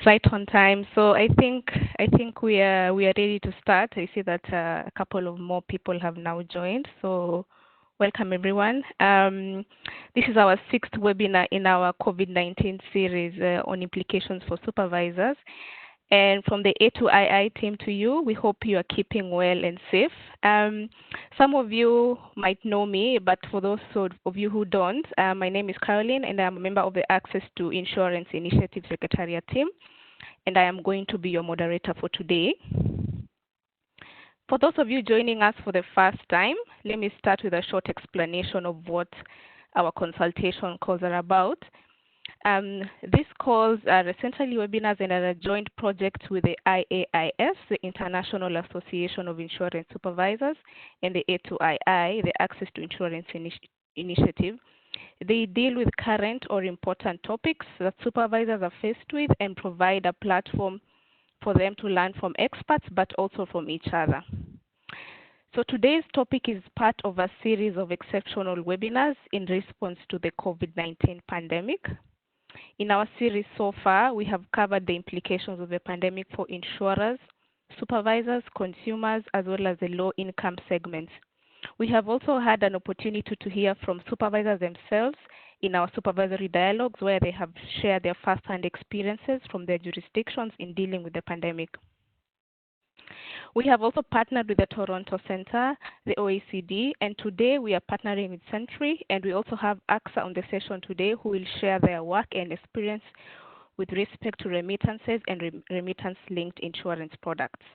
right on time. So I think we are ready to start. I see that a couple of more people have now joined. So welcome everyone. This is our sixth webinar in our COVID-19 series on implications for supervisors. And from the A2II team to you, we hope you are keeping well and safe. Some of you might know me, but for those of you who don't, my name is Caroline, and I'm a member of the Access to Insurance Initiative Secretariat team, and I am going to be your moderator for today. For those of you joining us for the first time, let me start with a short explanation of what our consultation calls are about. These calls are essentially webinars and are a joint project with the IAIS, the International Association of Insurance Supervisors, and the A2II, the Access to Insurance Initiative. They deal with current or important topics that supervisors are faced with and provide a platform for them to learn from experts, but also from each other. So today's topic is part of a series of exceptional webinars in response to the COVID-19 pandemic. In our series so far, we have covered the implications of the pandemic for insurers, supervisors, consumers, as well as the low-income segments. We have also had an opportunity to hear from supervisors themselves in our supervisory dialogues, where they have shared their first-hand experiences from their jurisdictions in dealing with the pandemic. We have also partnered with the Toronto Center, the OECD, and today we are partnering with Cenfri, and we also have AXA on the session today who will share their work and experience with respect to remittances and remittance-linked insurance products.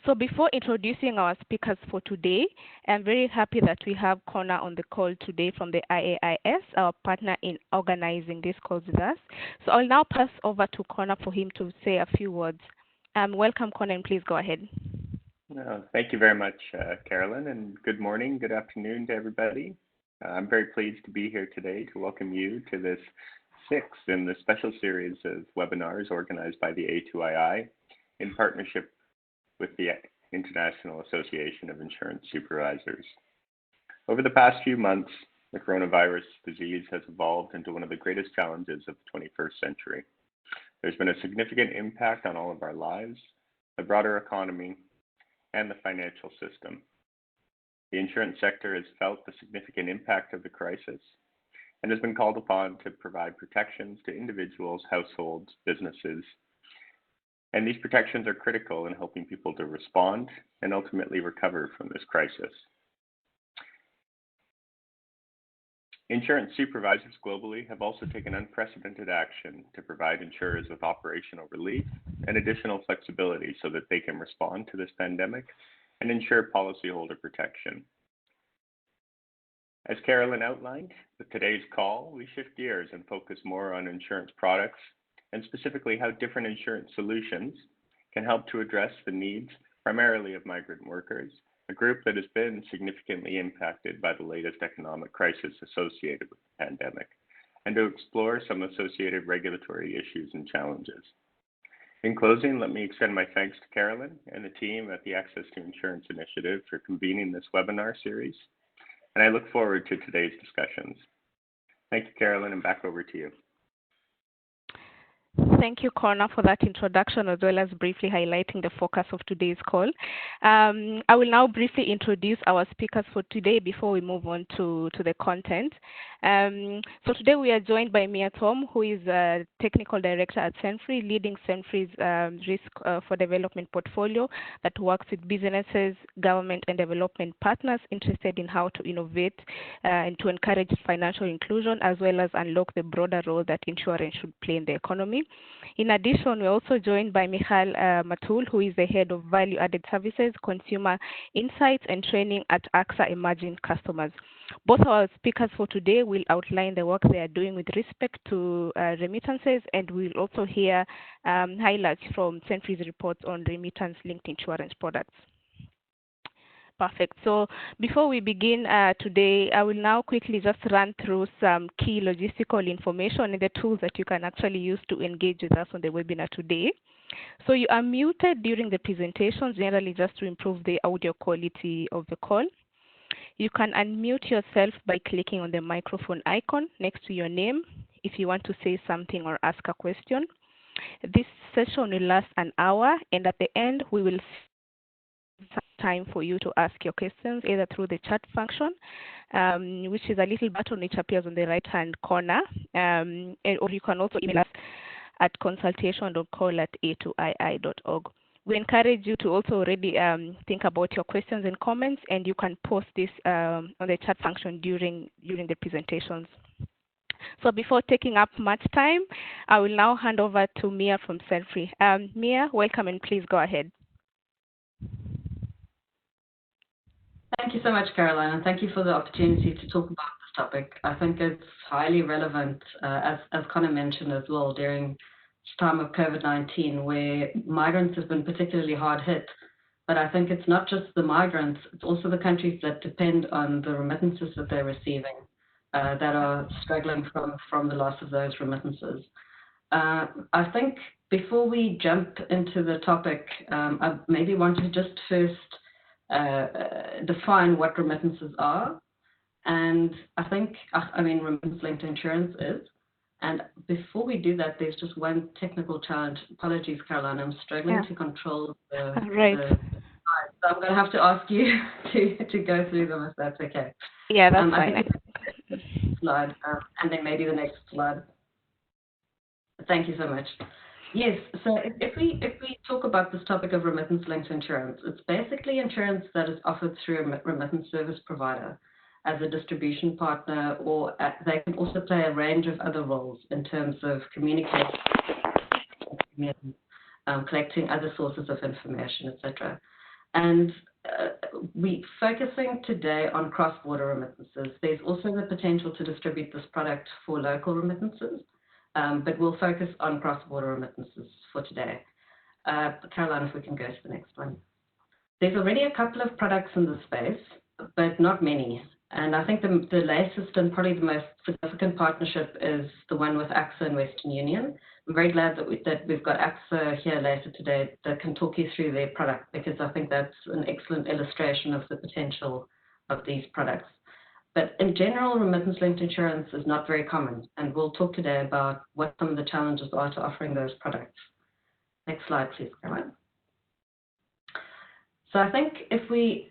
So before introducing our speakers for today, I'm very happy that we have Connor on the call today from the IAIS, our partner in organizing this call with us. So I'll now pass over to Connor for him to say a few words. Welcome, Connor, and please go ahead. Thank you very much, Carolyn, and good morning, good afternoon to everybody. I'm very pleased to be here today to welcome you to this sixth in the special series of webinars organized by the A2II in partnership with the International Association of Insurance Supervisors. Over the past few months, the coronavirus disease has evolved into one of the greatest challenges of the 21st century. There's been a significant impact on all of our lives, the broader economy, and the financial system. The insurance sector has felt the significant impact of the crisis and has been called upon to provide protections to individuals, households, businesses, and these protections are critical in helping people to respond and ultimately recover from this crisis. Insurance supervisors globally have also taken unprecedented action to provide insurers with operational relief and additional flexibility so that they can respond to this pandemic and ensure policyholder protection. As Carolyn outlined, with today's call, we shift gears and focus more on insurance products and specifically how different insurance solutions can help to address the needs primarily of migrant workers, a group that has been significantly impacted by the latest economic crisis associated with the pandemic, and to explore some associated regulatory issues and challenges. In closing, let me extend my thanks to Carolyn and the team at the Access to Insurance Initiative for convening this webinar series, and I look forward to today's discussions. Thank you, Carolyn, and back over to you. Thank you, Connor, for that introduction, as well as briefly highlighting the focus of today's call. I will now briefly introduce our speakers for today before we move on to the content. So today we are joined by Mia Tom, who is a technical director at Cenfri, leading Cenfri's risk for development portfolio that works with businesses, government, and development partners interested in how to innovate and to encourage financial inclusion, as well as unlock the broader role that insurance should play in the economy. In addition, we're also joined by Michal Matul, who is the head of value-added services, consumer insights, and training at AXA Emerging Customers. Both our speakers for today will outline the work they are doing with respect to remittances, and we'll also hear highlights from Cenfri's reports on remittance-linked insurance products. Perfect. So before we begin today, I will now quickly just run through some key logistical information and the tools that you can actually use to engage with us on the webinar today. So you are muted during the presentation, generally just to improve the audio quality of the call. You can unmute yourself by clicking on the microphone icon next to your name. if you want to say something or ask a question. This session will last an hour, and at the end, we will time for you to ask your questions either through the chat function, which is a little button which appears on the right-hand corner, or you can also email us at consultation.call@a2ii.org. We encourage you to also already think about your questions and comments, and you can post this on the chat function during the presentations. So before taking up much time, I will now hand over to Mia from Cenfri. Mia, welcome, and please go ahead. Thank you so much, Caroline, and thank you for the opportunity to talk about this topic. I think it's highly relevant, as Connor mentioned as well, during this time of COVID-19, where migrants have been particularly hard hit. But I think it's not just the migrants, it's also the countries that depend on the remittances that they're receiving that are struggling from the loss of those remittances. I think before we jump into the topic, I maybe want to just first define what remittances are. And I mean, remittance-linked insurance is. And before we do that, there's just one technical challenge. Apologies, Caroline, I'm struggling to control the slides. So I'm going to have to ask you to go through them if that's okay. Yeah, that's fine. I think slide, and then maybe the next slide. Thank you so much. Yes, so if we talk about this topic of remittance-linked insurance, it's basically insurance that is offered through a remittance service provider as a distribution partner, or they can also play a range of other roles in terms of communicating, collecting other sources of information, etc. And we're focusing today on cross-border remittances. There's also the potential to distribute this product for local remittances, but we'll focus on cross-border remittances for today. Caroline, if we can go to the next one. There's already a couple of products in the space, but not many. And I think the latest and probably the most significant partnership is the one with AXA and Western Union. I'm very glad that we've got AXA here later today that can talk you through their product, because I think that's an excellent illustration of the potential of these products. But in general, remittance-linked insurance is not very common, and we'll talk today about what some of the challenges are to offering those products. Next slide, please, Caroline. So I think if we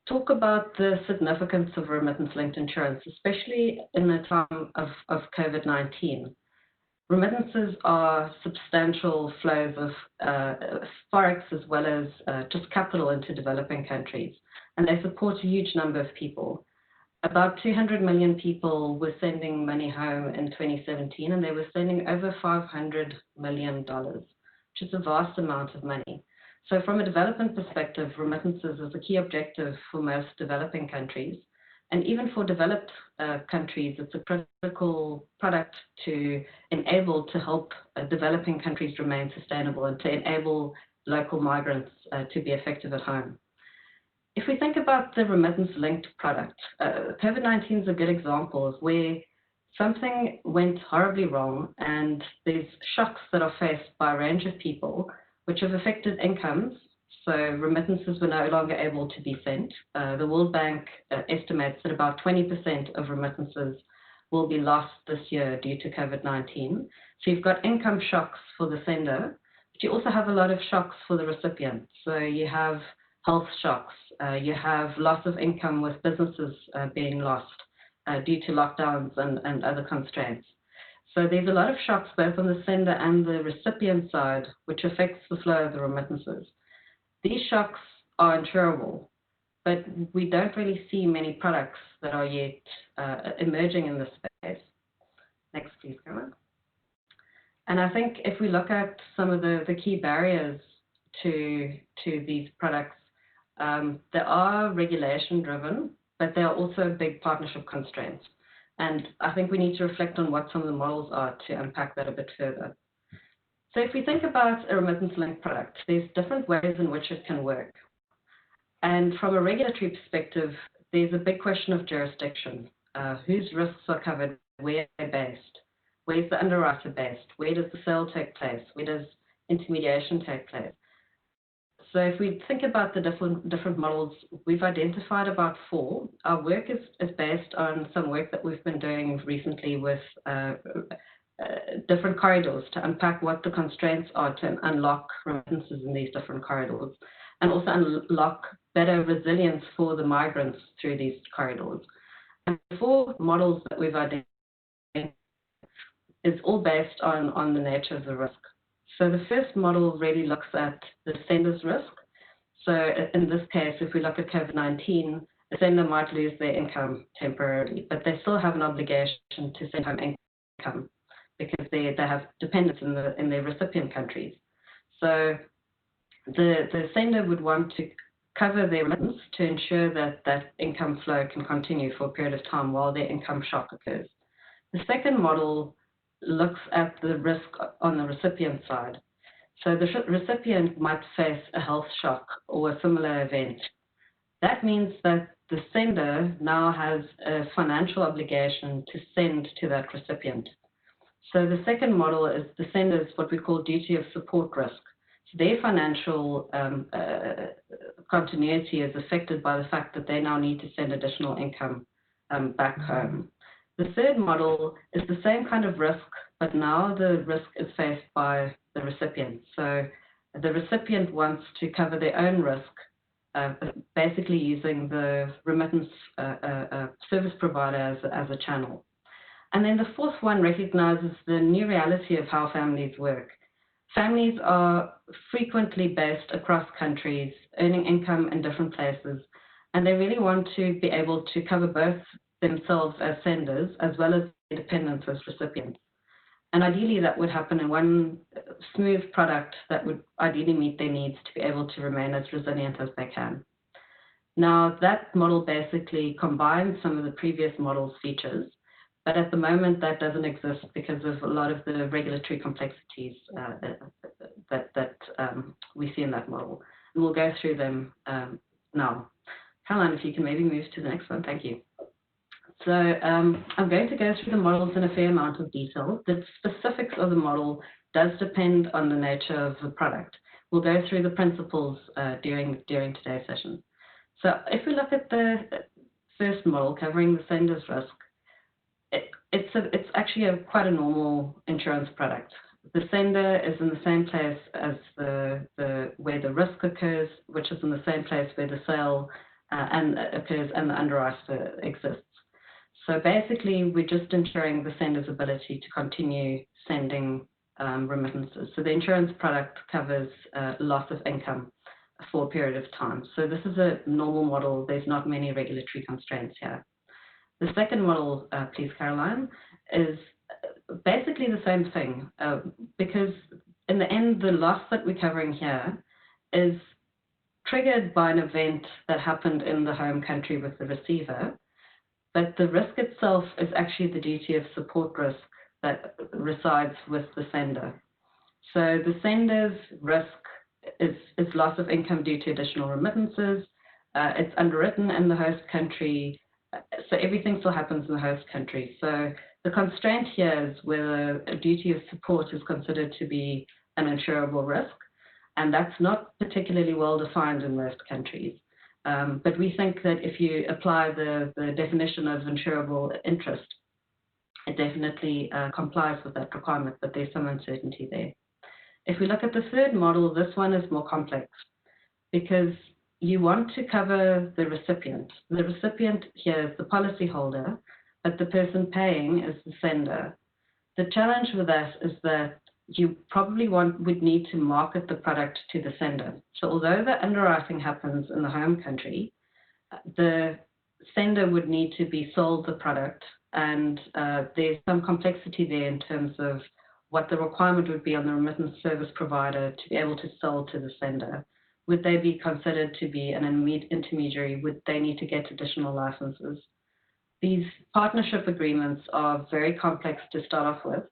talk about the significance of remittance-linked insurance, especially in the time of COVID-19, remittances are substantial flows of forex as well as just capital into developing countries, and they support a huge number of people. About 200 million people were sending money home in 2017, and they were sending over $500 million, which is a vast amount of money. So from a development perspective, remittances is a key objective for most developing countries. And even for developed countries, it's a critical product to help developing countries remain sustainable and to enable local migrants to be effective at home. If we think about the remittance-linked product, COVID-19 is a good example of where something went horribly wrong, and there's shocks that are faced by a range of people which have affected incomes. So remittances were no longer able to be sent. The World Bank estimates that about 20% of remittances will be lost this year due to COVID-19. So you've got income shocks for the sender, but you also have a lot of shocks for the recipient. So you have health shocks, you have loss of income with businesses being lost due to lockdowns and other constraints. So there's a lot of shocks both on the sender and the recipient side, which affects the flow of the remittances. These shocks are insurable, but we don't really see many products that are yet emerging in this space. Next, please, Caroline. And I think if we look at some of the key barriers to these products, they are regulation-driven, but they are also big partnership constraints. And I think we need to reflect on what some of the models are to unpack that a bit further. So if we think about a remittance-linked product, there's different ways in which it can work. And from a regulatory perspective, there's a big question of jurisdiction. Whose risks are covered? Where are they based? Where's the underwriter based? Where does the sale take place? Where does intermediation take place? So if we think about the different models, we've identified about 4. Our work is based on some work that we've been doing recently with different corridors to unpack what the constraints are to unlock remittances in these different corridors, and also unlock better resilience for the migrants through these corridors. And the 4 models that we've identified is all based on the nature of the risk. So the first model really looks at the sender's risk. So in this case, if we look at COVID-19, the sender might lose their income temporarily, but they still have an obligation to send home income because they have dependents in their recipient countries. So the sender would want to cover their remittance to ensure that that income flow can continue for a period of time while their income shock occurs. The second model looks at the risk on the recipient side. So the recipient might face a health shock or a similar event. That means that the sender now has a financial obligation to send to that recipient. So the second model is the sender's what we call duty of support risk. So their financial continuity is affected by the fact that they now need to send additional income back home. The third model is the same kind of risk, but now the risk is faced by the recipient. So the recipient wants to cover their own risk, basically using the remittance service provider as a channel. And then the fourth one recognizes the new reality of how families work. Families are frequently based across countries, earning income in different places, and they really want to be able to cover both themselves as senders as well as their dependents as recipients. And ideally that would happen in one smooth product that would ideally meet their needs to be able to remain as resilient as they can. Now that model basically combines some of the previous model's features, but at the moment that doesn't exist because of a lot of the regulatory complexities that we see in that model. And we'll go through them now. Caroline, if you can maybe move to the next one, thank you. So I'm going to go through the models in a fair amount of detail. The specifics of the model does depend on the nature of the product. We'll go through the principles during today's session. So if we look at the first model covering the sender's risk, it's actually quite a normal insurance product. The sender is in the same place as where the risk occurs, which is in the same place where the sale occurs and the underwriter exists. So basically, we're just ensuring the sender's ability to continue sending remittances. So the insurance product covers loss of income for a period of time. So this is a normal model. There's not many regulatory constraints here. The second model, please, Caroline, is basically the same thing because in the end, the loss that we're covering here is triggered by an event that happened in the home country with the receiver. But the risk itself is actually the duty of support risk that resides with the sender. So the sender's risk is loss of income due to additional remittances. It's underwritten in the host country. So everything still happens in the host country. So the constraint here is whether a duty of support is considered to be an insurable risk. And that's not particularly well defined in most countries. But we think that if you apply the definition of insurable interest, it definitely complies with that requirement, but there's some uncertainty there. If we look at the third model, this one is more complex because you want to cover the recipient. The recipient here is the policyholder, but the person paying is the sender. The challenge with that is that you probably would need to market the product to the sender. So although the underwriting happens in the home country, the sender would need to be sold the product, and there's some complexity there in terms of what the requirement would be on the remittance service provider to be able to sell to the sender. Would they be considered to be an intermediary? Would they need to get additional licenses? These partnership agreements are very complex to start off with.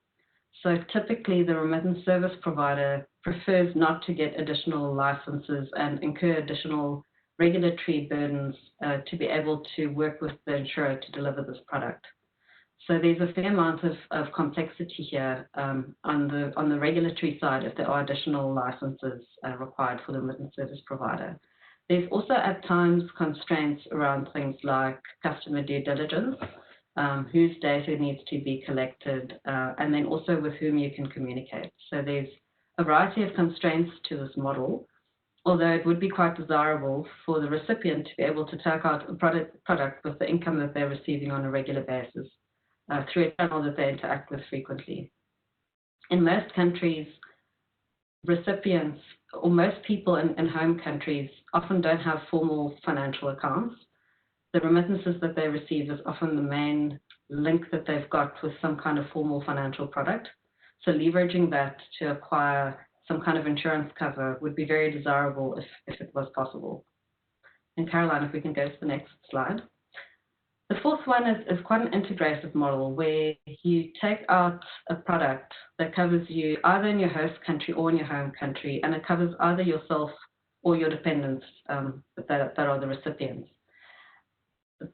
So typically the remittance service provider prefers not to get additional licenses and incur additional regulatory burdens to be able to work with the insurer to deliver this product. So there's a fair amount of complexity here on the regulatory side if there are additional licenses required for the remittance service provider. There's also at times constraints around things like customer due diligence, whose data needs to be collected, and then also with whom you can communicate. So there's a variety of constraints to this model, although it would be quite desirable for the recipient to be able to take out a product with the income that they're receiving on a regular basis through a channel that they interact with frequently. In most countries, recipients or most people in home countries often don't have formal financial accounts. The remittances that they receive is often the main link that they've got with some kind of formal financial product. So leveraging that to acquire some kind of insurance cover would be very desirable if it was possible. And Caroline, if we can go to the next slide. The fourth one is quite an integrated model where you take out a product that covers you either in your host country or in your home country, and it covers either yourself or your dependents that are the recipients.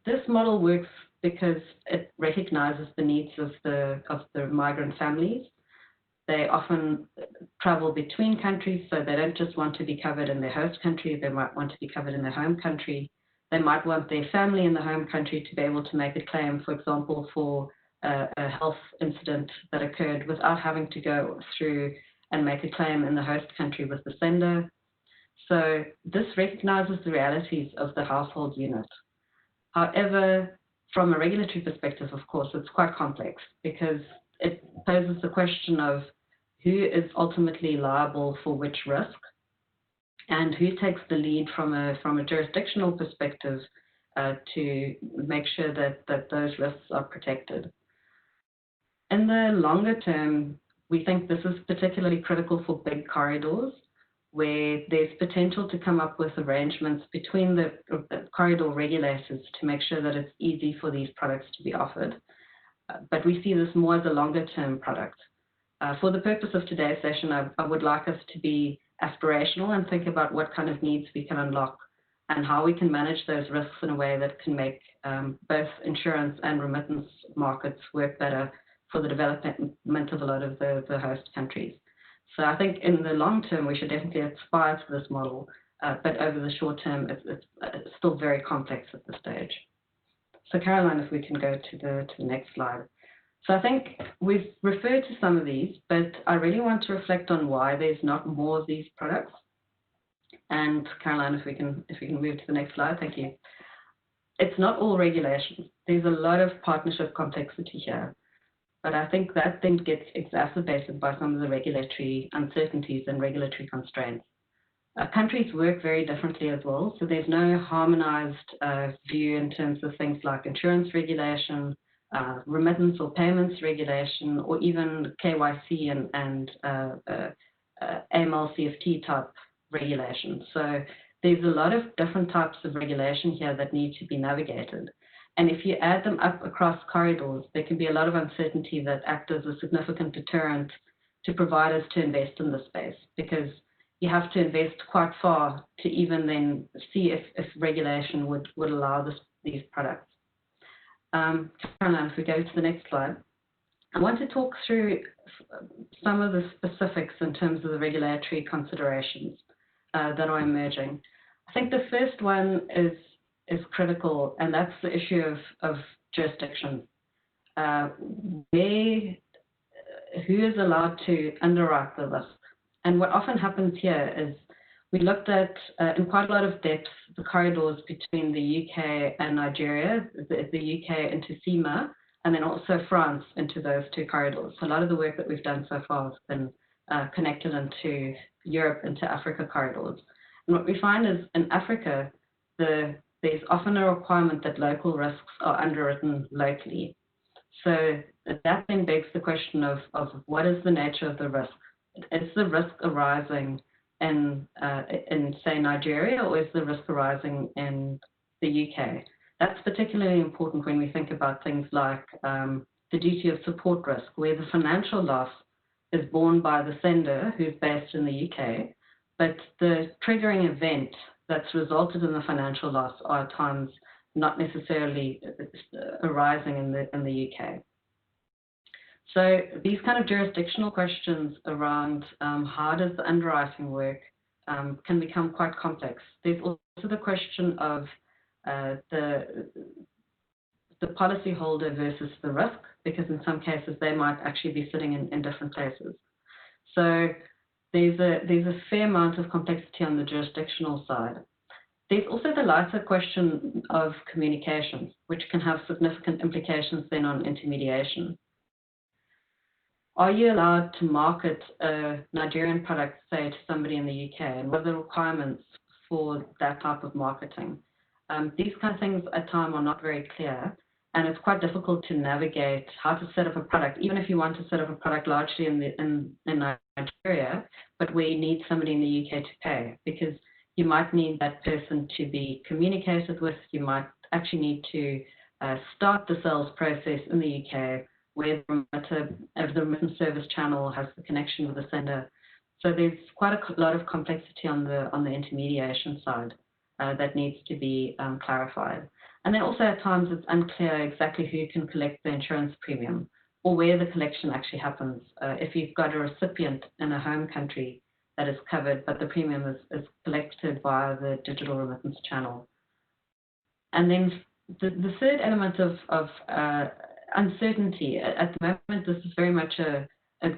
This model works because it recognizes the needs of the migrant families. They often travel between countries, so they don't just want to be covered in their host country, they might want to be covered in their home country. They might want their family in the home country to be able to make a claim, for example, for a health incident that occurred without having to go through and make a claim in the host country with the sender. So this recognizes the realities of the household unit. However, from a regulatory perspective, of course, it's quite complex because it poses the question of who is ultimately liable for which risk, and who takes the lead from a jurisdictional perspective to make sure that those risks are protected. In the longer term, we think this is particularly critical for big corridors, where there's potential to come up with arrangements between the corridor regulators to make sure that it's easy for these products to be offered. But we see this more as a longer term product. For the purpose of today's session, I would like us to be aspirational and think about what kind of needs we can unlock and how we can manage those risks in a way that can make both insurance and remittance markets work better for the development of a lot of the host countries. So I think in the long term, we should definitely aspire to this model, but over the short term, it's still very complex at this stage. So Caroline, if we can go to the next slide. So I think we've referred to some of these, but I really want to reflect on why there's not more of these products. And Caroline, if we can move to the next slide, thank you. It's not all regulation. There's a lot of partnership complexity here, but I think that then gets exacerbated by some of the regulatory uncertainties and regulatory constraints. Countries work very differently as well, so there's no harmonized view in terms of things like insurance regulation, remittance or payments regulation, or even KYC and AML/CFT type regulation. So there's a lot of different types of regulation here that need to be navigated. And if you add them up across corridors, there can be a lot of uncertainty that act as a significant deterrent to providers to invest in this space, because you have to invest quite far to even then see if regulation would allow these products. Caroline, if we go to the next slide. I want to talk through some of the specifics in terms of the regulatory considerations that are emerging. I think the first one is critical, and that's the issue of jurisdiction. Who is allowed to underwrite the risk? And what often happens here is we looked at, in quite a lot of depth, the corridors between the UK and Nigeria, the UK into CIMA, and then also France into those two corridors. So a lot of the work that we've done so far has been connected into Europe, into Africa corridors. And what we find is in Africa, there's often a requirement that local risks are underwritten locally. So that then begs the question of what is the nature of the risk? Is the risk arising in say, Nigeria, or is the risk arising in the UK? That's particularly important when we think about things like the duty of support risk, where the financial loss is borne by the sender who's based in the UK, but the triggering event that's resulted in the financial loss are at times not necessarily arising in the UK. So these kind of jurisdictional questions around how does the underwriting work can become quite complex. There's also the question of the policyholder versus the risk, because in some cases they might actually be sitting in different places. So there's a fair amount of complexity on the jurisdictional side. There's also the lighter question of communication, which can have significant implications then on intermediation. Are you allowed to market a Nigerian product, say, to somebody in the UK, and what are the requirements for that type of marketing? These kind of things at times are not very clear, and it's quite difficult to navigate how to set up a product, even if you want to set up a product largely in Nigeria, but where you need somebody in the UK to pay, because you might need that person to be communicated with. You might actually need to start the sales process in the UK, where the remittance service channel has the connection with the sender. So there's quite a lot of complexity on the intermediation side that needs to be clarified. And then also at times it's unclear exactly who can collect the insurance premium or where the collection actually happens. If you've got a recipient in a home country that is covered, but the premium is collected via the digital remittance channel. And then the third element of uncertainty, at the moment, this is very much a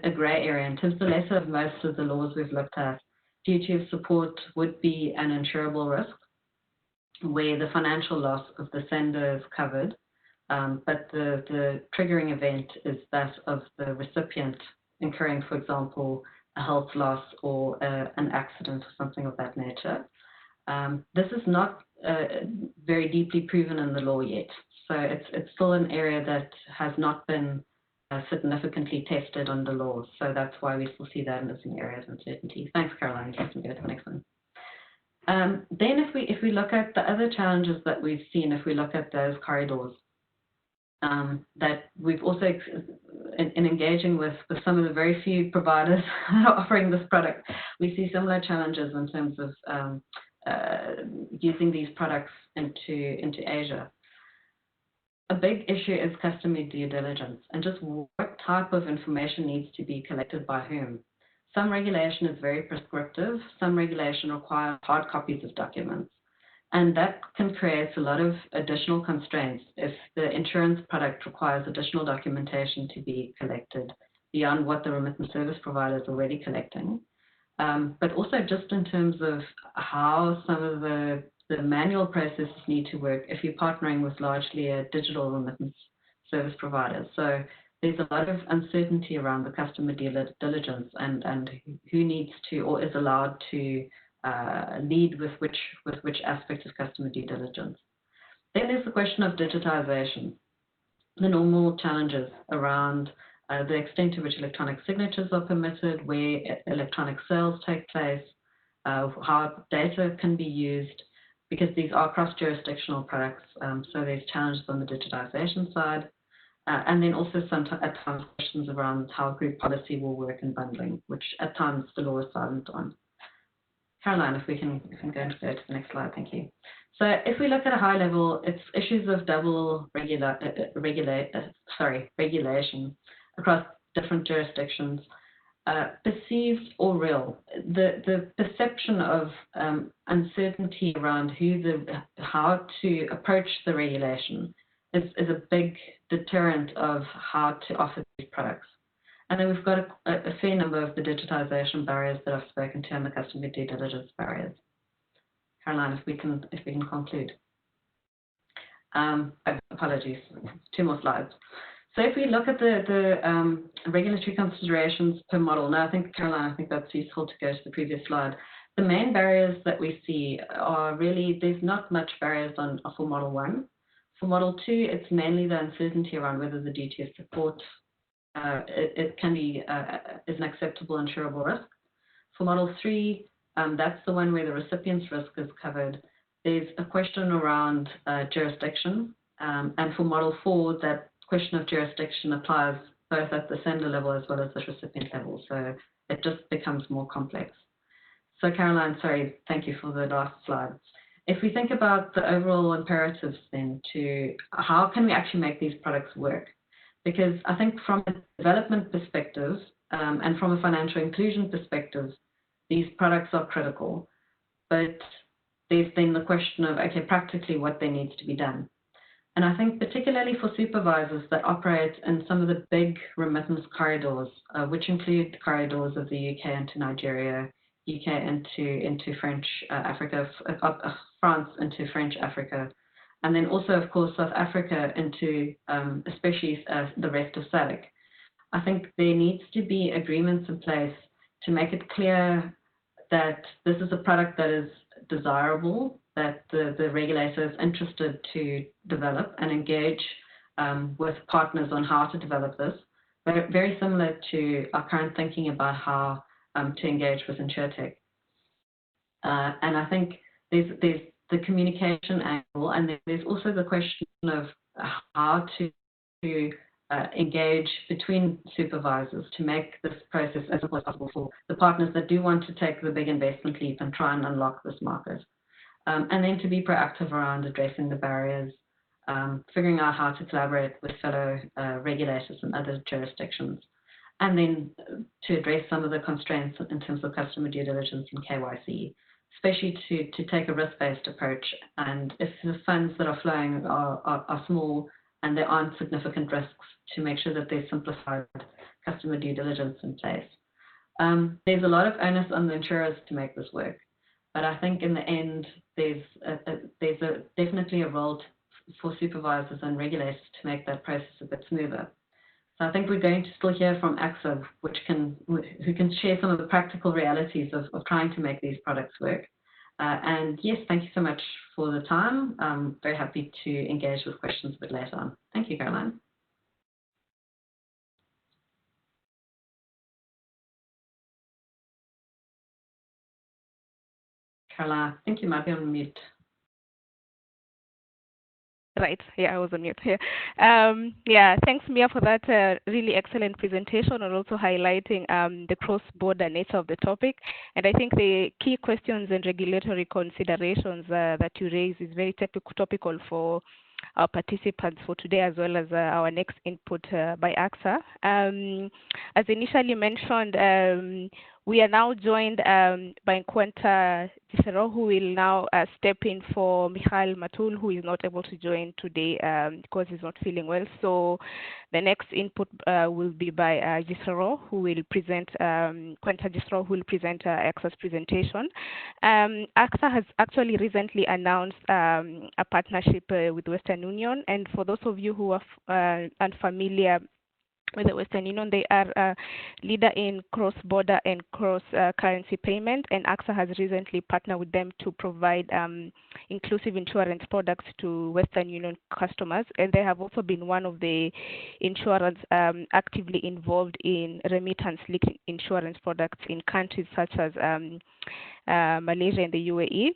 grey area. In terms of the lesser of most of the laws we've looked at, duty of support would be an insurable risk, where the financial loss of the sender is covered, but the triggering event is that of the recipient incurring, for example, a health loss or an accident or something of that nature. This is not very deeply proven in the law yet. So it's still an area that has not been significantly tested under law. So that's why we still see that as an area of uncertainty. Thanks, Caroline. You can go to the next one. Then if we look at the other challenges that we've seen, if we look at those corridors, that we've also, in engaging with some of the very few providers offering this product, we see similar challenges in terms of using these products into Asia. A big issue is customer due diligence and just what type of information needs to be collected by whom. Some regulation is very prescriptive. Some regulation requires hard copies of documents. And that can create a lot of additional constraints if the insurance product requires additional documentation to be collected beyond what the remittance service provider is already collecting. But also just in terms of how some of the manual processes need to work if you're partnering with largely a digital remittance service provider. So there's a lot of uncertainty around the customer diligence and who needs to or is allowed to lead with which aspect of customer due diligence. Then there's the question of digitization, the normal challenges around the extent to which electronic signatures are permitted, where electronic sales take place, how data can be used, because these are cross-jurisdictional products, so there's challenges on the digitization side, and then also at times questions around how group policy will work in bundling, which at times the law is silent on. Caroline, if we can go to the next slide, thank you. So if we look at a high level, it's issues of double regulation across different jurisdictions, perceived or real. The perception of uncertainty around how to approach the regulation is a big deterrent of how to offer these products. And then we've got a fair number of the digitization barriers that I've spoken to and the customer due diligence barriers. Caroline, if we can conclude. Apologies, 2 more slides. So if we look at the regulatory considerations per model, now Caroline, I think that's useful to go to the previous slide. The main barriers that we see are really, there's not much barriers for Model 1. For Model 2, it's mainly the uncertainty around whether the duty of support it can be is an acceptable insurable risk. For Model 3, that's the one where the recipient's risk is covered. There's a question around jurisdiction, and for Model 4, that question of jurisdiction applies both at the sender level as well as the recipient level, so it just becomes more complex. So Caroline, sorry, thank you for the last slide. If we think about the overall imperatives then to how can we actually make these products work, because I think from a development perspective and from a financial inclusion perspective, these products are critical. But there's then the question of, okay, practically what there needs to be done. And I think particularly for supervisors that operate in some of the big remittance corridors, which include corridors of the UK into Nigeria, UK into French Africa, France into French Africa, and then also, of course, South Africa into especially the rest of SADC. I think there needs to be agreements in place to make it clear that this is a product that is desirable, that the regulator is interested to develop and engage with partners on how to develop this. Very similar to our current thinking about how to engage with InsurTech. And I think there's the communication angle, and then there's also the question of how to engage between supervisors to make this process as simple as possible for the partners that do want to take the big investment leap and try and unlock this market. And then to be proactive around addressing the barriers, figuring out how to collaborate with fellow regulators in other jurisdictions, and then to address some of the constraints in terms of customer due diligence and KYC, especially to take a risk-based approach. And if the funds that are flowing are small and there aren't significant risks, to make sure that there's simplified customer due diligence in place. There's a lot of onus on the insurers to make this work. But I think in the end, there's definitely a role for supervisors and regulators to make that process a bit smoother. So I think we're going to still hear from AXA, who can share some of the practical realities of trying to make these products work. And yes, thank you so much for the time. I'm very happy to engage with questions a bit later on. Thank you, Caroline. Caroline, I think you might be on mute. Right. Yeah, I was on mute here. Yeah, thanks, Mia, for that really excellent presentation and also highlighting the cross-border nature of the topic. And I think the key questions and regulatory considerations that you raise is very topical for our participants for today, as well as our next input by AXA. As initially mentioned, we are now joined by Quenta Cicero, who will now step in for Michael Matul, who is not able to join today because he's not feeling well. So the next input will be by Cicero, who will present, Quenta Cicero, who will present AXA's presentation. AXA has actually recently announced a partnership with Western Union, and for those of you who are unfamiliar with the Western Union, they are a leader in cross-border and cross-currency payment, and AXA has recently partnered with them to provide inclusive insurance products to Western Union customers, and they have also been one of the insurers actively involved in remittance-linked insurance products in countries such as Malaysia and the UAE.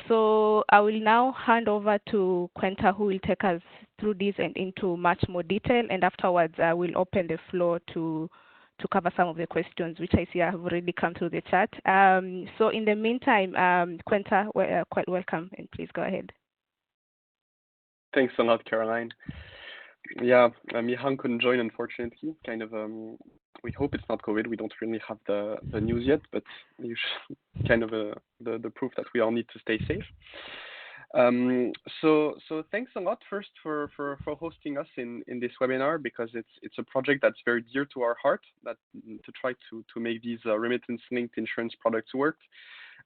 So I will now hand over to Quenta, who will take us through this and into much more detail, and afterwards I will open the floor to cover some of the questions which I see have already come through the chat. So in the meantime, Quenta, quite welcome, and please go ahead. Thanks a lot, Caroline. Yeah, Mihan couldn't join, unfortunately. Kind of, we hope it's not COVID. We don't really have the news yet, but you should, kind of the proof that we all need to stay safe. So thanks a lot first for hosting us in this webinar, because it's a project that's very dear to our heart, that to try to make these remittance-linked insurance products work.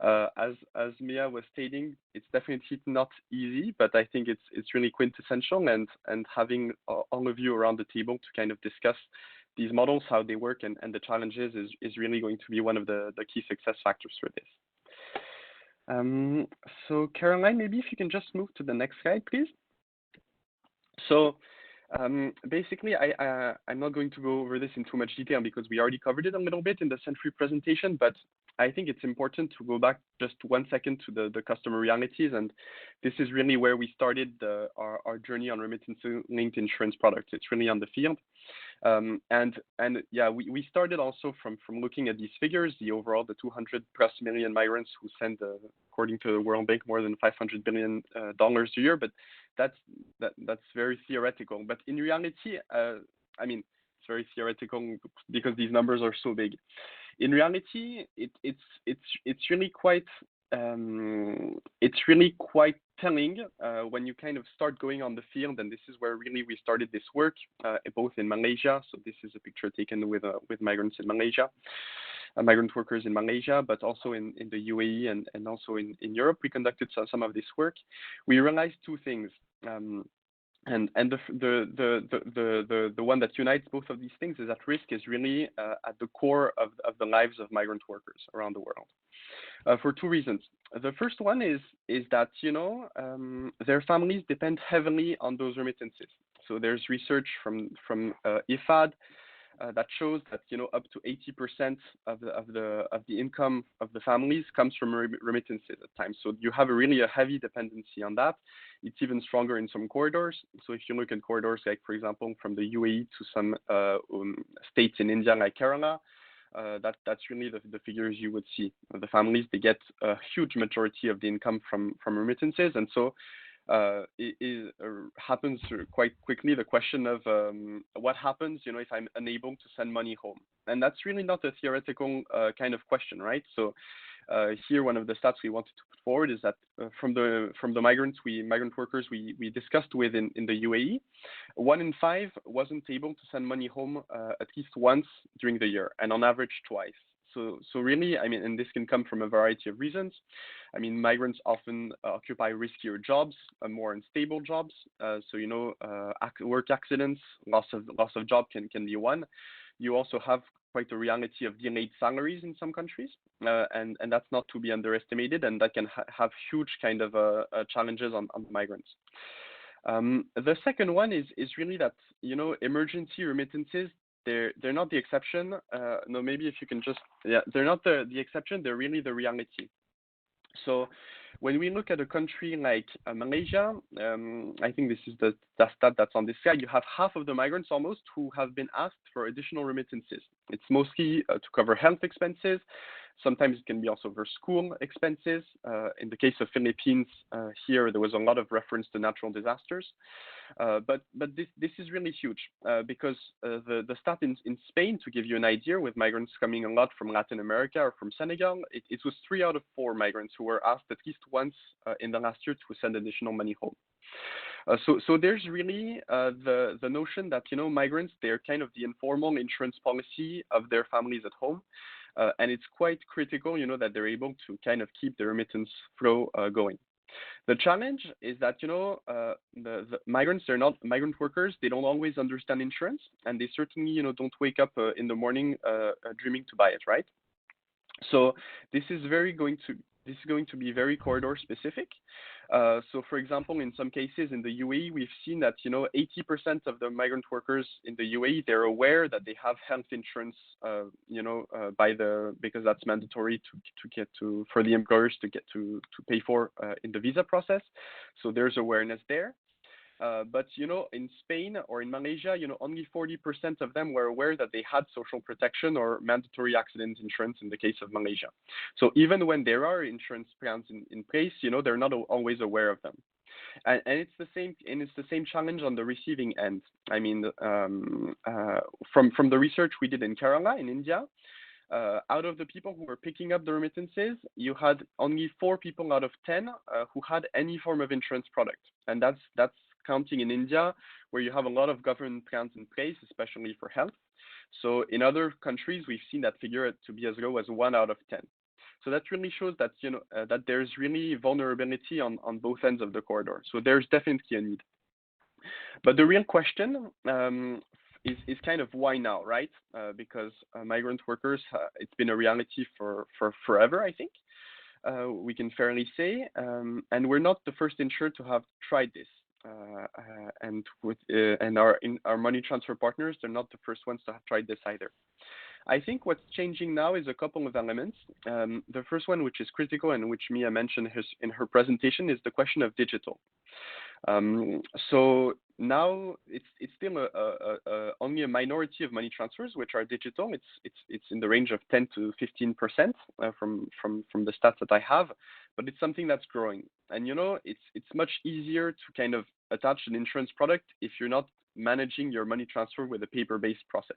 As Mia was stating, it's definitely not easy, but I think it's really quintessential, and having all of you around the table to kind of discuss these models, how they work, and the challenges is really going to be one of the key success factors for this. So Caroline, maybe if you can just move to the next slide, please. So basically, I'm not going to go over this in too much detail because we already covered it a little bit in the Cenfri presentation, but I think it's important to go back just 1 second to the customer realities, and this is really where we started our journey on remittance-linked insurance products. It's really on the field. And yeah, we started also from looking at these figures, the 200+ million migrants who send, according to the World Bank, more than $500 billion a year. But that's very theoretical. But in reality, I mean, it's very theoretical because these numbers are so big. In reality, it's really quite telling when you kind of start going on the field, and this is where really we started this work, both in Malaysia. So this is a picture taken with migrants in Malaysia, migrant workers in Malaysia, but also in the UAE and also in Europe. We conducted some of this work. We realized two things. And the one that unites both of these things is that risk is really at the core of the lives of migrant workers around the world, for two reasons. The first one is that their families depend heavily on those remittances. So there's research from IFAD that shows that up to 80% of the income of the families comes from remittances at times. So you have really a heavy dependency on that. It's even stronger in some corridors. So if you look at corridors like, for example, from the UAE to some states in India like Kerala, that's really the figures you would see. The families, they get a huge majority of the income from remittances, and so it happens quite quickly the question of what happens if I'm unable to send money home. And that's really not a theoretical kind of question, right? So here one of the stats we wanted to put forward is that from the migrant workers we discussed with in the UAE, 1 in 5 wasn't able to send money home at least once during the year, and on average twice. So really, I mean, and this can come from a variety of reasons. I mean, migrants often occupy riskier jobs, more unstable jobs. So work accidents, loss of job can be one. You also have quite a reality of delayed salaries in some countries, and that's not to be underestimated, and that can have huge kind of challenges on migrants. The second one is really that emergency remittances, they're not the exception. No, maybe if you can just, they're not the exception, they're really the reality. So when we look at a country like Malaysia, I think this is the stat that's on this slide, you have half of the migrants almost who have been asked for additional remittances. It's mostly to cover health expenses. Sometimes it can be also for school expenses. In the case of Philippines, here there was a lot of reference to natural disasters. But this is really huge because the stat in Spain, to give you an idea, with migrants coming a lot from Latin America or from Senegal, it was 3 out of 4 migrants who were asked at least once in the last year to send additional money home. So there's really the notion that migrants, they're kind of the informal insurance policy of their families at home. And it's quite critical, that they're able to kind of keep the remittance flow going. The challenge is that, the migrants, they're not migrant workers. They don't always understand insurance, and they certainly, don't wake up in the morning dreaming to buy it, right? So this is going to be very corridor specific. So for example, in some cases in the UAE, we've seen that 80% of the migrant workers in the UAE, they're aware that they have health insurance, because that's mandatory for the employers to pay for in the visa process. So there's awareness there. But in Spain or in Malaysia, only 40% of them were aware that they had social protection or mandatory accident insurance in the case of Malaysia. So even when there are insurance plans in place, they're not always aware of them. And it's the same challenge on the receiving end. I mean, from the research we did in Kerala in India, out of the people who were picking up the remittances, you had only 4 people out of 10 who had any form of insurance product, and that's counting in India, where you have a lot of government plans in place, especially for health. So in other countries, we've seen that figure to be as low as 1 out of 10. So that really shows that that there's really vulnerability on both ends of the corridor. So there's definitely a need. But the real question is kind of why now, right? Because migrant workers, it's been a reality for forever, I think. We can fairly say, and we're not the first insurer to have tried this. And our money transfer partners, they're not the first ones to have tried this either. I think what's changing now is a couple of elements. The first one, which is critical and which Mia mentioned in her presentation, is the question of digital. So now it's still only a minority of money transfers which are digital. It's in the range of 10 to 15% from the stats that I have, but it's something that's growing. And it's much easier to kind of attach an insurance product if you're not managing your money transfer with a paper-based process.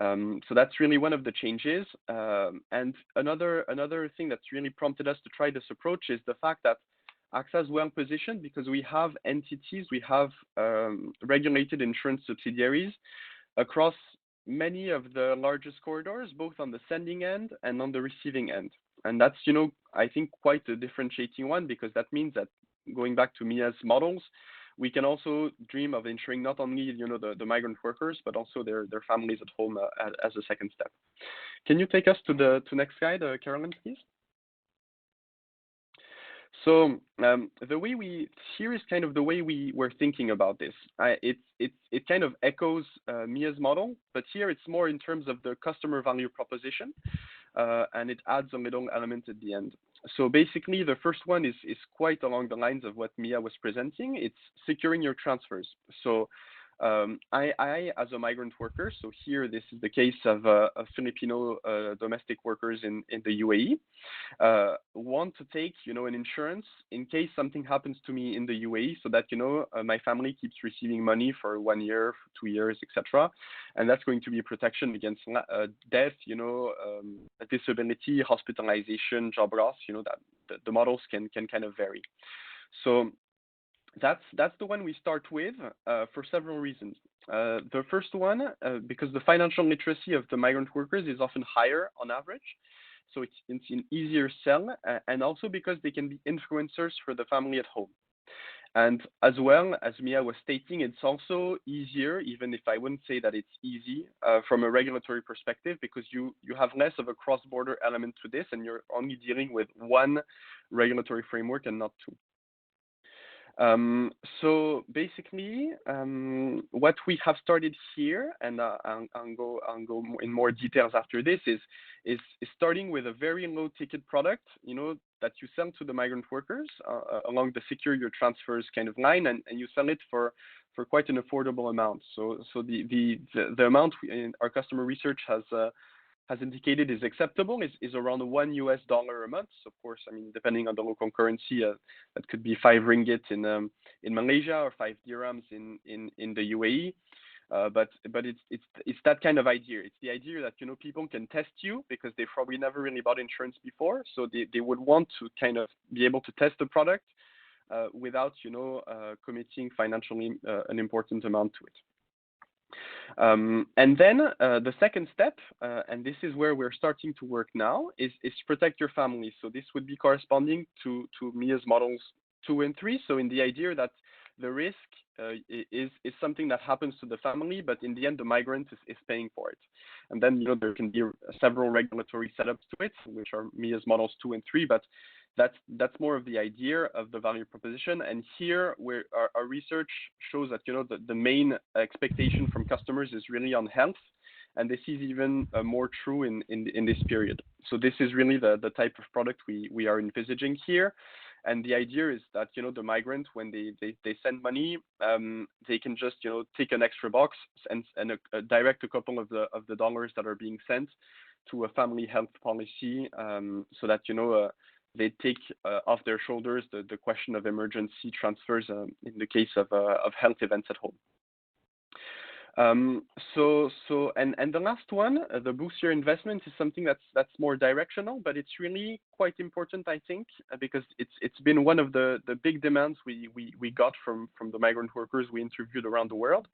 So that's really one of the changes. And another thing that's really prompted us to try this approach is the fact that AXA is well positioned because we have entities, we have regulated insurance subsidiaries across many of the largest corridors, both on the sending end and on the receiving end. And that's, I think quite a differentiating one, because that means that going back to Mia's models, we can also dream of ensuring not only, the migrant workers, but also their families at home as a second step. Can you take us to next slide, Carolyn, please? So here is kind of the way we were thinking about this. It kind of echoes Mia's model, but here it's more in terms of the customer value proposition, and it adds a little element at the end. So basically, the first one is quite along the lines of what Mia was presenting. It's securing your transfers. So I, as a migrant worker, so here this is the case of Filipino domestic workers in the UAE, want to take, an insurance in case something happens to me in the UAE, so that, my family keeps receiving money for 1 year, 2 years, etc. And that's going to be protection against death, disability, hospitalization, job loss, that the models can kind of vary. So that's the one we start with for several reasons. The first one, because the financial literacy of the migrant workers is often higher on average, so it's an easier sell, and also because they can be influencers for the family at home. And as well, as Mia was stating, it's also easier, even if I wouldn't say that it's easy from a regulatory perspective, because you have less of a cross-border element to this, and you're only dealing with one regulatory framework and not two. So basically, what we have started here, and I'll go in more details after this, is starting with a very low ticket product, that you sell to the migrant workers along the secure your transfers kind of line, and you sell it for quite an affordable amount. So the amount in our customer research has indicated is acceptable is around $1 a month. Of course, I mean, depending on the local currency, that could be 5 ringgit in Malaysia or 5 dirhams in the UAE. But it's that kind of idea. It's the idea that people can test you because they've probably never really bought insurance before, so they would want to kind of be able to test the product without committing financially an important amount to it. And then the second step, and this is where we're starting to work now, is protect your family. So this would be corresponding to Mia's models 2 and 3. So in the idea that the risk is something that happens to the family, but in the end, the migrant is paying for it. And then, there can be several regulatory setups to it, which are Mia's models 2 and 3, but that's more of the idea of the value proposition. And here, where our research shows that, the main expectation from customers is really on health. And this is even more true in this period. So this is really the type of product we are envisaging here. And the idea is that, the migrant, when they send money, they can just, take an extra box and direct a couple of the dollars that are being sent to a family health policy, so that, they take off their shoulders the question of emergency transfers in the case of health events at home. And the last one, the boost your investment, is something that's more directional, but it's really quite important, I think, because it's been one of the big demands we got from the migrant workers we interviewed around the world,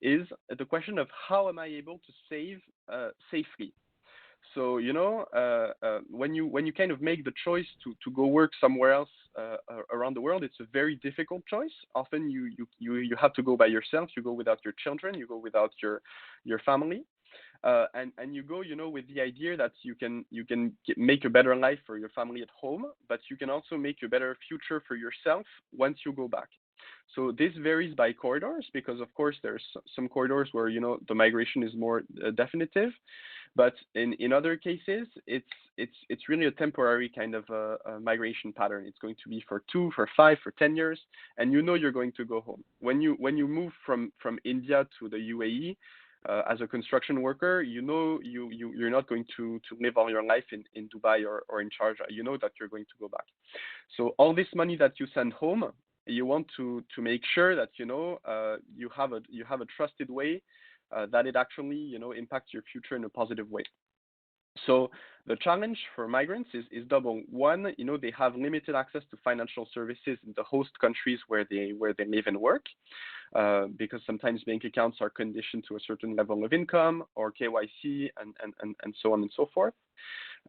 is the question of how am I able to save safely. So when you kind of make the choice to go work somewhere else around the world, it's a very difficult choice. Often you have to go by yourself. You go without your children. You go without your family, and you go with the idea that you can make a better life for your family at home, but you can also make a better future for yourself once you go back. So this varies by corridors, because of course there's some corridors where the migration is more definitive. But in other cases, it's really a temporary kind of migration pattern. It's going to be for 2, for 5, for 10 years, and you're going to go home. When you move from India to the UAE as a construction worker, you're not going to live all your life in Dubai or in Sharjah. You know that you're going to go back. So all this money that you send home, you want to make sure that you have a trusted way that it actually impacts your future in a positive way. So the challenge for migrants is double. One, they have limited access to financial services in the host countries where they live and work, because sometimes bank accounts are conditioned to a certain level of income or KYC and so on and so forth.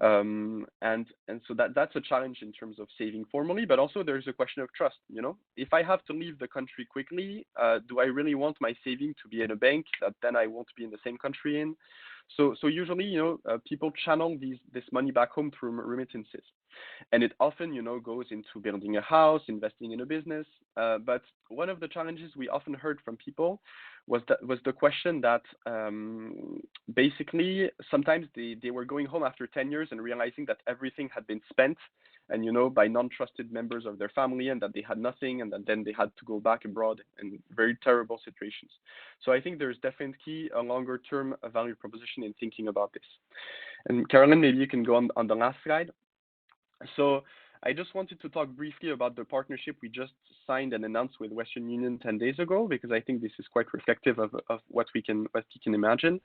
And so that's a challenge in terms of saving formally, but also there's a question of trust. If I have to leave the country quickly, do I really want my saving to be in a bank that then I won't be in the same country in? So usually, people channel this money back home through remittances, and it often, goes into building a house, investing in a business. But one of the challenges we often heard from people was the question that basically sometimes they were going home after 10 years and realizing that everything had been spent, and by non-trusted members of their family, and that they had nothing, and that then they had to go back abroad in very terrible situations. So I think there's definitely a longer-term value proposition in thinking about this. And Carolyn, maybe you can go on the last slide. So I just wanted to talk briefly about the partnership we just signed and announced with Western Union 10 days ago, because I think this is quite reflective of what we can imagine.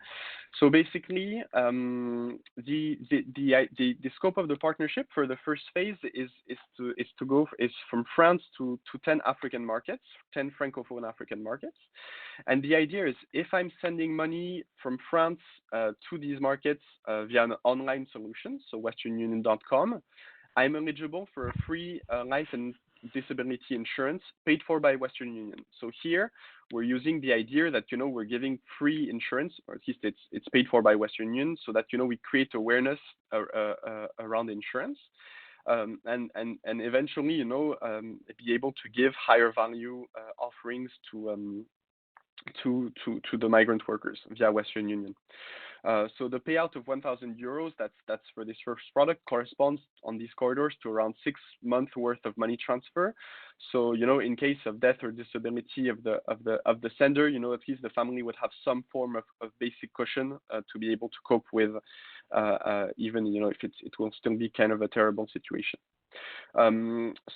So basically, the scope of the partnership for the first phase is from France to 10 African markets, 10 Francophone African markets. And the idea is, if I'm sending money from France to these markets via an online solution, so westernunion.com, I'm eligible for a free life and disability insurance paid for by Western Union. So here we're using the idea that we're giving free insurance, or at least it's paid for by Western Union, so that we create awareness around insurance, and eventually be able to give higher value offerings to the migrant workers via Western Union. So the payout of 1,000 euros, that's for this first product, corresponds on these corridors to around 6 months worth of money transfer. So in case of death or disability of the sender, at least the family would have some form of basic cushion to be able to cope with, even if it will still be kind of a terrible situation.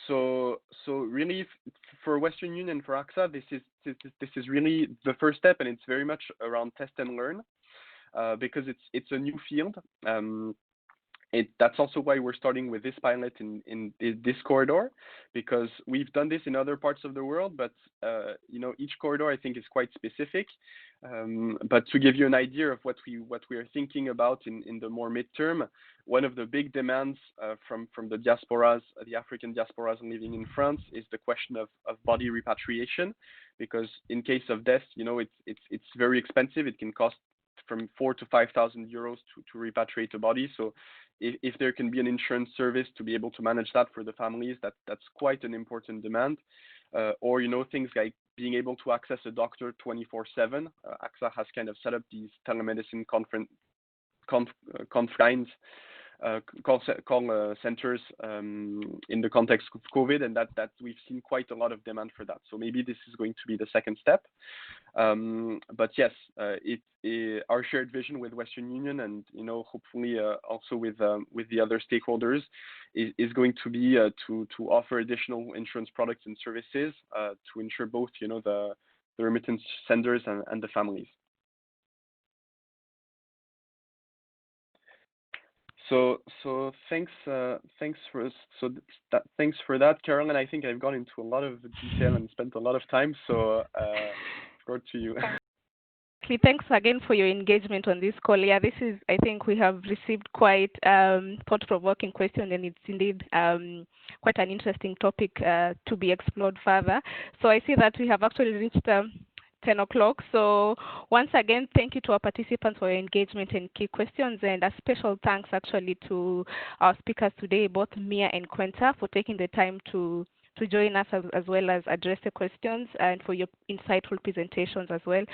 So really, for Western Union and for AXA, this is really the first step, and it's very much around test and learn. Because it's a new field. That's also why we're starting with this pilot in this corridor, because we've done this in other parts of the world, but each corridor I think is quite specific. But to give you an idea of what we are thinking about in the more midterm, one of the big demands from the diasporas, the African diasporas living in France, is the question of body repatriation, because in case of death, it's very expensive. It can cost from 4,000 to 5,000 euros to repatriate a body. So if there can be an insurance service to be able to manage that for the families, that's quite an important demand. Or things like being able to access a doctor 24/7. AXA has kind of set up these telemedicine call centers in the context of COVID, and that we've seen quite a lot of demand for that. So maybe this is going to be the second step. But yes, our shared vision with Western Union, and hopefully also with the other stakeholders, is going to be to offer additional insurance products and services to ensure both the remittance senders and the families. So thanks for that, Carolyn. I think I've gone into a lot of detail and spent a lot of time. So over to you. Thanks again for your engagement on this call. Yeah, I think we have received quite thought-provoking questions, and it's indeed quite an interesting topic to be explored further. So I see that we have actually reached 10 o'clock. So once again, thank you to our participants for your engagement and key questions, and a special thanks actually to our speakers today, both Mia and Quenta, for taking the time to join us as well as address the questions, and for your insightful presentations as well.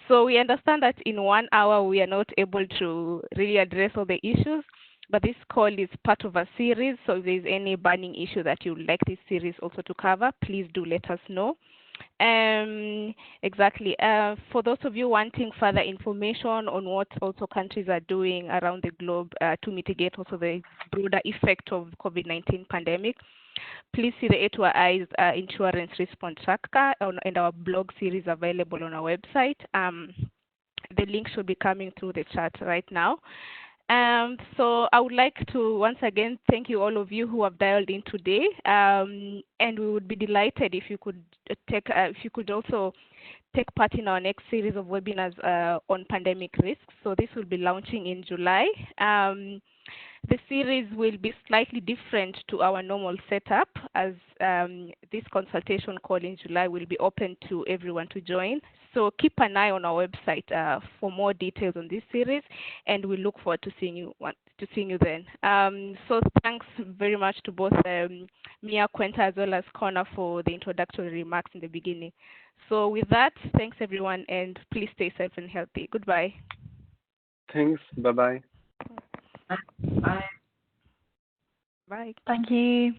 So we understand that in 1 hour we are not able to really address all the issues, but this call is part of a series. So if there's any burning issue that you'd like this series also to cover, please do let us know. Exactly. For those of you wanting further information on what also countries are doing around the globe to mitigate also the broader effect of COVID-19 pandemic, Please see the A to our Eyes insurance response tracker and our blog series available on our website. The link should be coming through the chat right now. So I would like to once again thank you all of you who have dialed in today, and we would be delighted if you could also take part in our next series of webinars on pandemic risks. So this will be launching in July. The series will be slightly different to our normal setup, as this consultation call in July will be open to everyone to join. So keep an eye on our website for more details on this series, and we look forward to seeing you then. So thanks very much to both Mia, Quenta, as well as Connor for the introductory remarks in the beginning. So with that, thanks everyone, and please stay safe and healthy. Goodbye. Thanks. Bye-bye. Bye. Bye. Thank you.